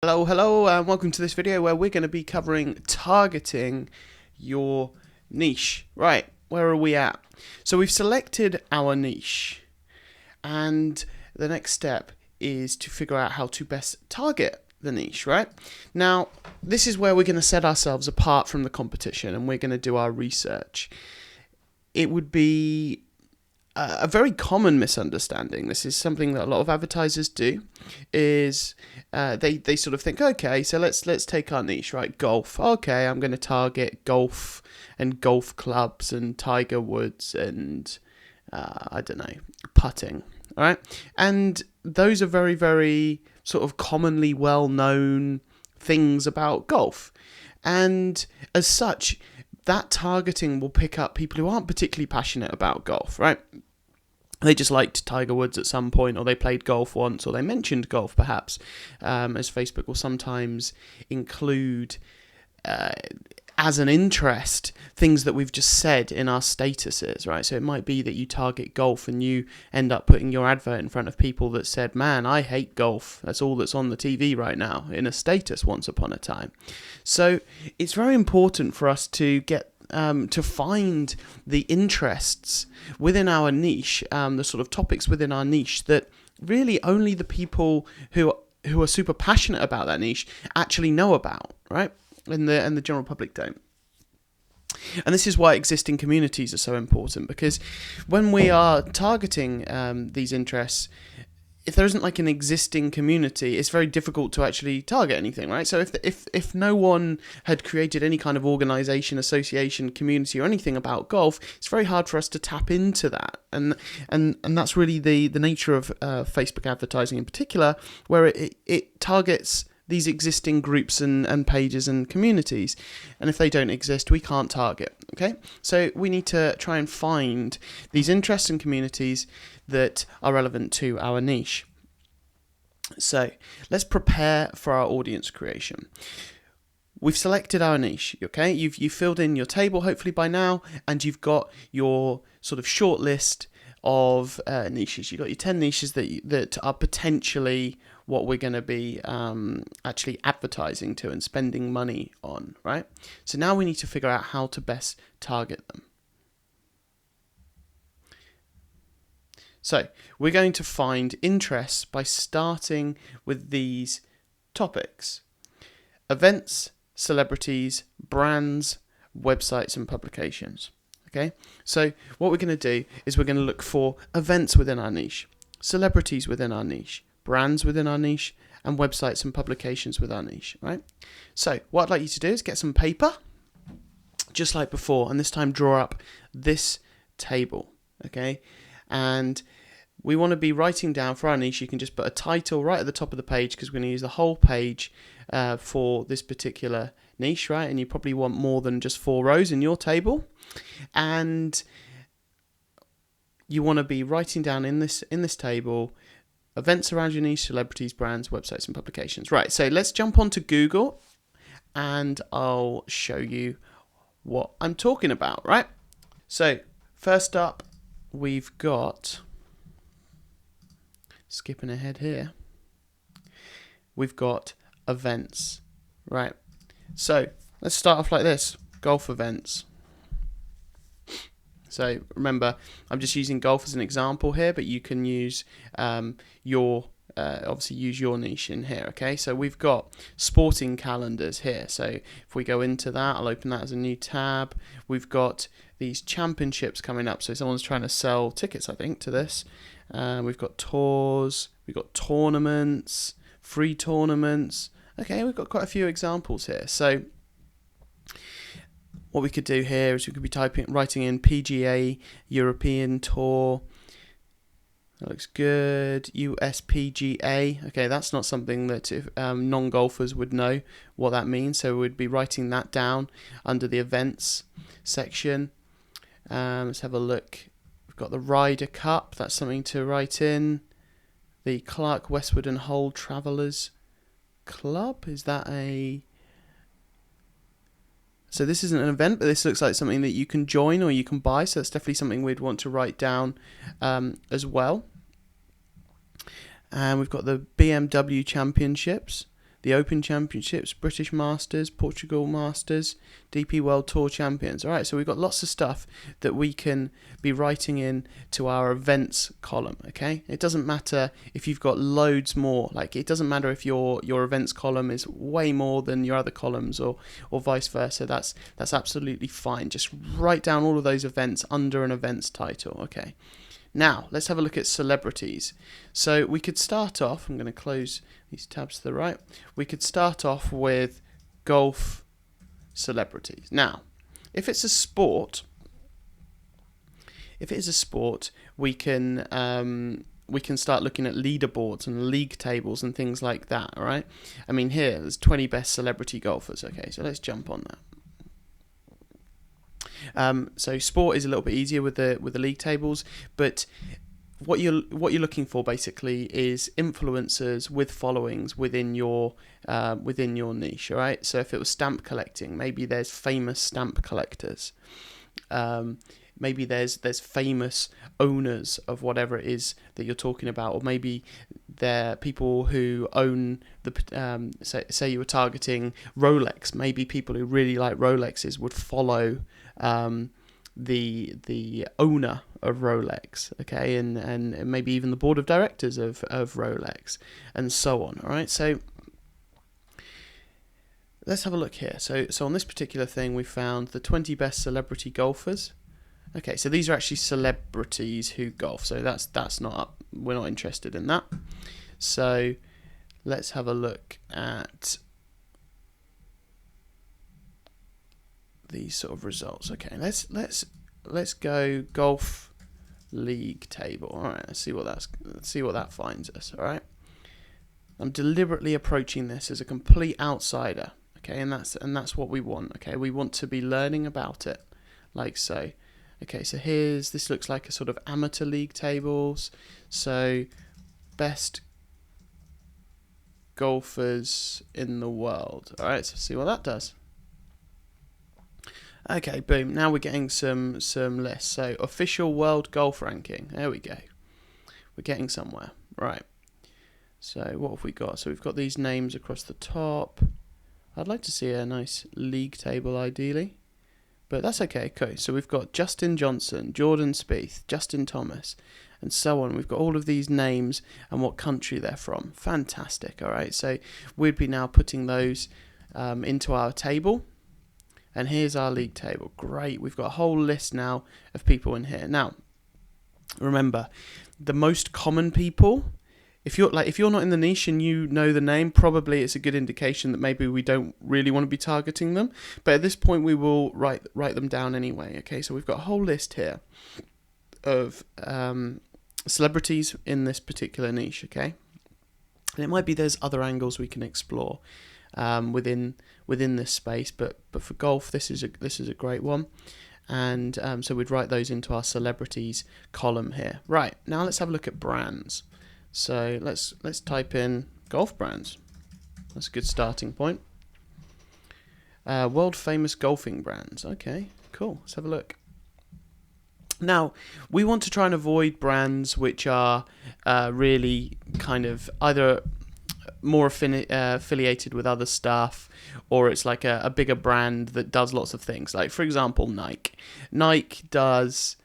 Hello, and welcome to this video where we're going to be covering targeting your niche. Right, where are we at? So we've selected our niche, and the next step is to figure out how to best target the niche, right? Now, this is where we're going to set ourselves apart from the competition, and we're going to do our research. It would be a very common misunderstanding. This is something that a lot of advertisers do. Is they sort of think, okay, so let's take our niche, right? Golf. Okay, I'm going to target golf and golf clubs and Tiger Woods and I don't know, putting. All right, and those are very, very sort of commonly well known things about golf, and as such, that targeting will pick up people who aren't particularly passionate about golf, right? They just liked Tiger Woods at some point, or they played golf once, or they mentioned golf perhaps, as Facebook will sometimes include as an interest things that we've just said in our statuses, right? So it might be that you target golf and you end up putting your advert in front of people that said, man, I hate golf. That's all that's on the TV right now, in a status once upon a time. So it's very important for us to get to find the interests within our niche, the sort of topics within our niche that really only the people who are super passionate about that niche actually know about, right? And the general public don't. And this is why existing communities are so important, because when we are targeting these interests, if there isn't like an existing community, it's very difficult to actually target anything, right? So if no one had created any kind of organization, association, community, or anything about golf, it's very hard for us to tap into that. And that's really the nature of Facebook advertising in particular, where it targets these existing groups and pages and communities. And if they don't exist, we can't target, okay? So we need to try and find these interests and communities that are relevant to our niche. So let's prepare for our audience creation. We've selected our niche, okay? You've filled in your table hopefully by now, and you've got your sort of short list of niches. You've got your 10 niches that are potentially what we're going to be actually advertising to and spending money on, right? So now we need to figure out how to best target them. So we're going to find interests by starting with these topics: events, celebrities, brands, websites, and publications. Okay, so what we're going to do is we're going to look for events within our niche, celebrities within our niche, brands within our niche, and websites and publications with our niche, right? So what I'd like you to do is get some paper, just like before, and this time draw up this table, okay? And we want to be writing down for our niche. You can just put a title right at the top of the page, because we're going to use the whole page for this particular niche, right? And you probably want more than just 4 rows in your table. And you want to be writing down in this table events around your niche, celebrities, brands, websites, and publications. Right, so let's jump onto Google, and I'll show you what I'm talking about, right? So first up, we've got, skipping ahead here, we've got events, right? So let's start off like this: golf events. So remember, I'm just using golf as an example here, but you can use obviously use your niche in here, okay? So we've got sporting calendars here. So if we go into that, I'll open that as a new tab. We've got these championships coming up. So someone's trying to sell tickets, I think, to this. We've got tours, we've got tournaments, free tournaments. Okay, we've got quite a few examples here. So what we could do here is we could be writing in PGA European Tour. That looks good. USPGA. Okay, that's not something that non-golfers would know what that means. So we'd be writing that down under the events section. Let's have a look. We've got the Ryder Cup. That's something to write in. The Clark, Westwood and Hull Travellers Club. Is that a... So this isn't an event, but this looks like something that you can join or you can buy. So that's definitely something we'd want to write down as well. And we've got the BMW Championships. the Open Championships, British Masters, Portugal Masters, DP World Tour Champions. All right, so we've got lots of stuff that we can be writing in to our events column, okay? It doesn't matter if you've got loads more. Like, it doesn't matter if your events column is way more than your other columns, or vice versa. That's absolutely fine. Just write down all of those events under an events title, okay? Now, let's have a look at celebrities. So we could start off, I'm going to close these tabs to the right. We could start off with golf celebrities. Now, if it's a sport, we can start looking at leaderboards and league tables and things like that, all right? I mean, here, there's 20 best celebrity golfers. Okay, so let's jump on that. So sport is a little bit easier with the league tables, but what you're looking for basically is influencers with followings within your niche. All right. So if it was stamp collecting, maybe there's famous stamp collectors. Maybe there's famous owners of whatever it is that you're talking about, or maybe they're people who own the say you were targeting Rolex. Maybe people who really like Rolexes would follow the owner of Rolex, okay, and maybe even the board of directors of Rolex, and so on. All right, so let's have a look here. So on this particular thing, we found the 20 best celebrity golfers. Okay, so these are actually celebrities who golf. So that's not, we're not interested in that. So let's have a look at these sort of results. Okay, let's go golf league table. All right, let's see what that finds us. All right, I'm deliberately approaching this as a complete outsider. Okay, and that's what we want. Okay, we want to be learning about it, like so. Okay, so this looks like a sort of amateur league tables. So best golfers in the world. All right, so see what that does. Okay, boom. Now we're getting some lists. So official world golf ranking. There we go. We're getting somewhere. Right. So what have we got? So we've got these names across the top. I'd like to see a nice league table ideally, but that's okay. Okay. So we've got Justin Johnson, Jordan Spieth, Justin Thomas, and so on. We've got all of these names and what country they're from. Fantastic. All right. So we'd be now putting those into our table. And here's our league table. Great. We've got a whole list now of people in here. Now, remember, the most common people, if you're not in the niche and you know the name, probably it's a good indication that maybe we don't really want to be targeting them. But at this point, we will write them down anyway. Okay, so we've got a whole list here of celebrities in this particular niche. Okay, and it might be there's other angles we can explore within this space, but for golf, this is a great one. And so we'd write those into our celebrities column here. Right, now let's have a look at brands. So let's type in golf brands. That's a good starting point. World famous golfing brands. Okay, cool. Let's have a look. Now, we want to try and avoid brands which are really kind of either more affiliated with other stuff, or it's like a bigger brand that does lots of things. Like, for example, Nike. Nike does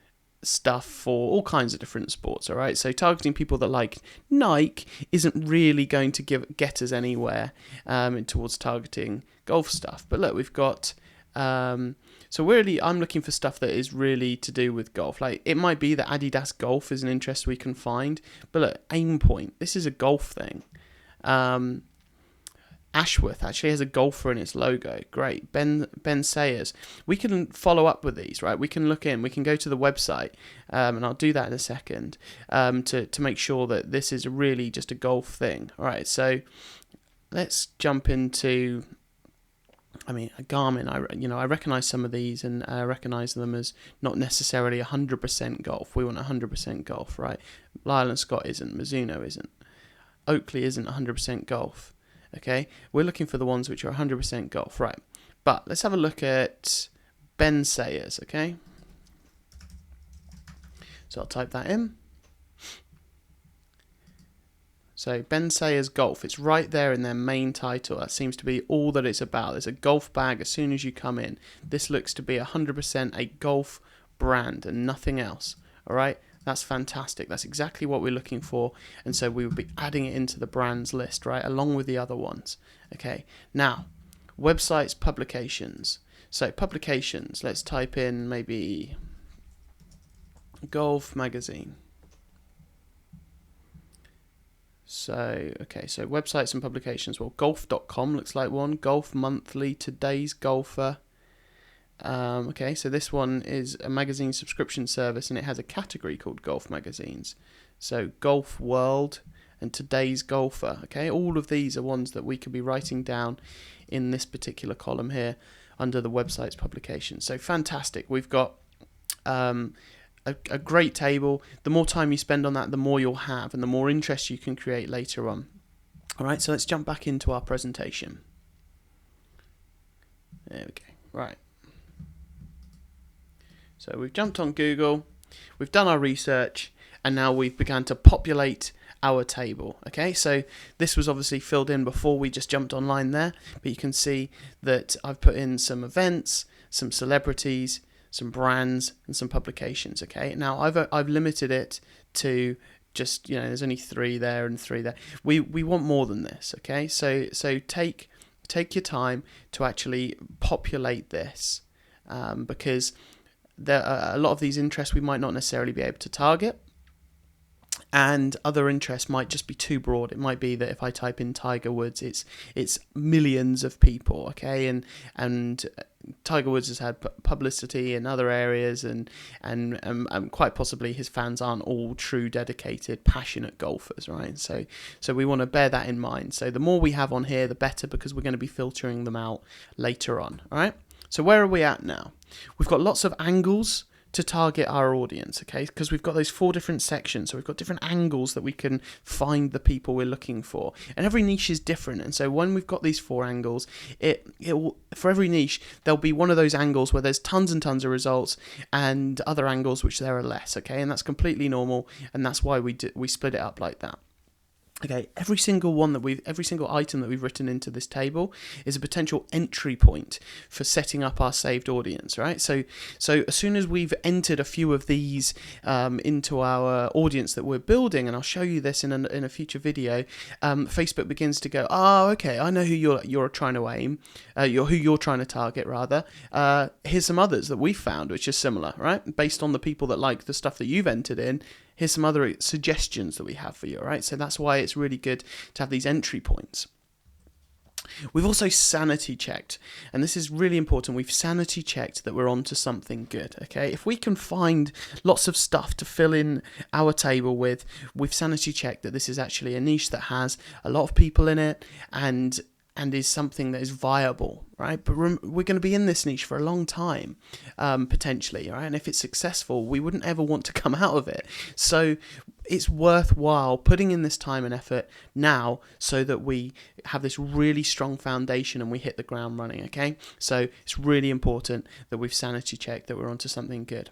stuff for all kinds of different sports, all right? So targeting people that like Nike isn't really going to get us anywhere towards targeting golf stuff. But look, we've got... I'm looking for stuff that is really to do with golf. Like, it might be that Adidas Golf is an interest we can find. But look, Aimpoint, this is a golf thing. Ashworth actually has a golfer in its logo. Great. Ben Sayers. We can follow up with these, right? We can look in. We can go to the website, and I'll do that in a second, to make sure that this is really just a golf thing. All right, so let's jump into... I mean, Garmin, I recognise some of these, and I recognise them as not necessarily 100% golf. We want 100% golf, right? Lyle & Scott isn't. Mizuno isn't. Oakley isn't 100% golf. Okay, we're looking for the ones which are 100% golf, right? But let's have a look at Ben Sayers, okay? So I'll type that in. So Ben Sayers Golf, it's right there in their main title. That seems to be all that it's about. There's a golf bag as soon as you come in. This looks to be 100% a golf brand and nothing else. All right, that's fantastic. That's exactly what we're looking for. And so we will be adding it into the brands list, right, along with the other ones. Okay, now, websites, publications. So publications, let's type in maybe golf magazine. So, okay, so websites and publications. Well, golf.com looks like one. Golf Monthly, Today's Golfer. Okay, so this one is a magazine subscription service, and it has a category called Golf Magazines. So, Golf World and Today's Golfer. Okay, all of these are ones that we could be writing down in this particular column here under the websites publications. So, fantastic. We've got a great table. The more time you spend on that, the more you'll have and the more interest you can create later on. All right, so let's jump back into our presentation. There we go. Right. So we've jumped on Google, we've done our research, and now we've begun to populate our table. Okay, so this was obviously filled in before we just jumped online there, but you can see that I've put in some events, some celebrities, some brands, and some publications. Okay, now I've limited it to just, you know, there's only 3 there and 3 there. We want more than this. Okay, so take your time to actually populate this, because there are a lot of these interests we might not necessarily be able to target, and other interests might just be too broad. It might be that if I type in Tiger Woods, it's millions of people, okay, and Tiger Woods has had publicity in other areas, and quite possibly his fans aren't all true, dedicated, passionate golfers, right? So we want to bear that in mind. So the more we have on here, the better, because we're going to be filtering them out later on, all right? So where are we at now? We've got lots of angles to target our audience, okay, because we've got those 4 different sections, so we've got different angles that we can find the people we're looking for, and every niche is different. And so when we've got these 4 angles, it will, for every niche, there'll be one of those angles where there's tons and tons of results, and other angles which there are less, okay, and that's completely normal, and that's why we split it up like that. Okay, every single item that we've written into this table is a potential entry point for setting up our saved audience, right? So as soon as we've entered a few of these into our audience that we're building, and I'll show you this in a future video, Facebook begins to go, oh, okay, I know who you're trying to aim, who you're trying to target rather. Here's some others that we've found which are similar, right? Based on the people that like the stuff that you've entered in. Here's some other suggestions that we have for you, all right? So that's why it's really good to have these entry points. We've also sanity checked, and this is really important. We've sanity checked that we're onto something good, okay? If we can find lots of stuff to fill in our table with, we've sanity checked that this is actually a niche that has a lot of people in it, and is something that is viable, right? But we're going to be in this niche for a long time, potentially, right? And if it's successful, we wouldn't ever want to come out of it. So it's worthwhile putting in this time and effort now so that we have this really strong foundation and we hit the ground running, okay? So it's really important that we've sanity checked that we're onto something good.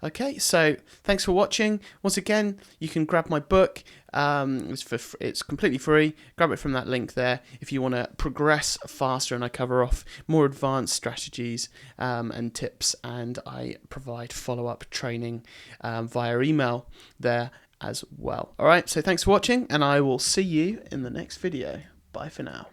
Okay, so thanks for watching. Once again, you can grab my book. It's completely free. Grab it from that link there if you want to progress faster, and I cover off more advanced strategies and tips, and I provide follow-up training via email there as well. All right, so thanks for watching, and I will see you in the next video. Bye for now.